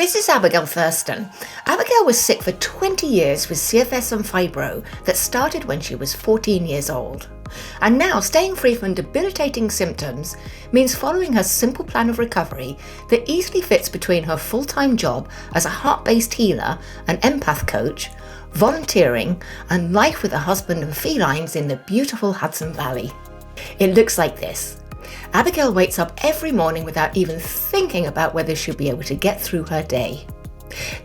This is Abigail Thurston. Abigail was sick for 20 years with CFS and fibro that started when she was 14 years old. And now staying free from debilitating symptoms means following her simple plan of recovery that easily fits between her full-time job as a heart-based healer and empath coach, volunteering, and life with a husband and felines in the beautiful Hudson Valley. It looks like this. Abigail wakes up every morning without even thinking about whether she'll be able to get through her day.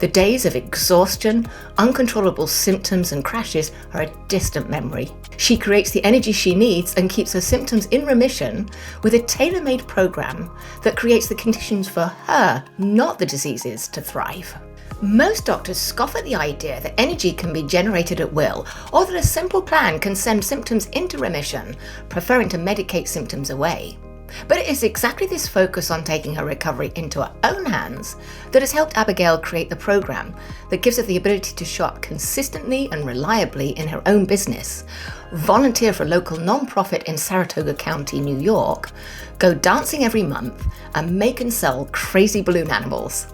The days of exhaustion, uncontrollable symptoms and crashes are a distant memory. She creates the energy she needs and keeps her symptoms in remission with a tailor-made program that creates the conditions for her, not the diseases, to thrive. Most doctors scoff at the idea that energy can be generated at will, or that a simple plan can send symptoms into remission, preferring to medicate symptoms away. But it is exactly this focus on taking her recovery into her own hands that has helped Abigail create the program that gives her the ability to show up consistently and reliably in her own business, volunteer for a local non-profit in Saratoga County, New York, go dancing every month, and make and sell crazy balloon animals.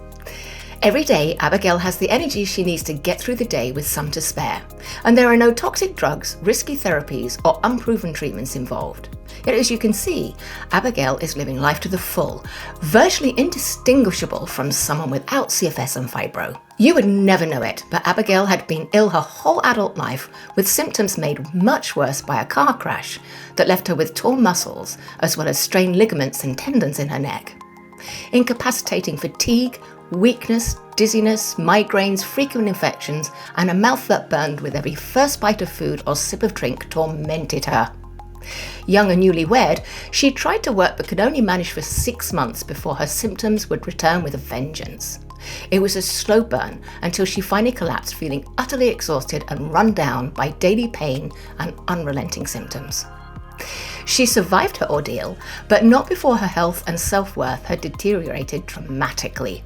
Every day, Abigail has the energy she needs to get through the day with some to spare, and there are no toxic drugs, risky therapies, or unproven treatments involved. Yet as you can see, Abigail is living life to the full, virtually indistinguishable from someone without CFS and fibro. You would never know it, but Abigail had been ill her whole adult life with symptoms made much worse by a car crash that left her with torn muscles as well as strained ligaments and tendons in her neck. Incapacitating fatigue, weakness, dizziness, migraines, frequent infections, and a mouth that burned with every first bite of food or sip of drink tormented her. Young and newlywed, she tried to work but could only manage for 6 months before her symptoms would return with a vengeance. It was a slow burn until she finally collapsed, feeling utterly exhausted and run down by daily pain and unrelenting symptoms. She survived her ordeal, but not before her health and self-worth had deteriorated dramatically.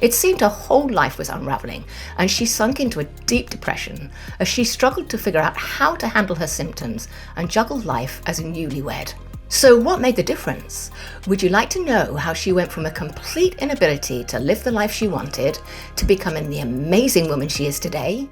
It seemed her whole life was unraveling, and she sunk into a deep depression as she struggled to figure out how to handle her symptoms and juggle life as a newlywed. So what made the difference? Would you like to know how she went from a complete inability to live the life she wanted to becoming the amazing woman she is today?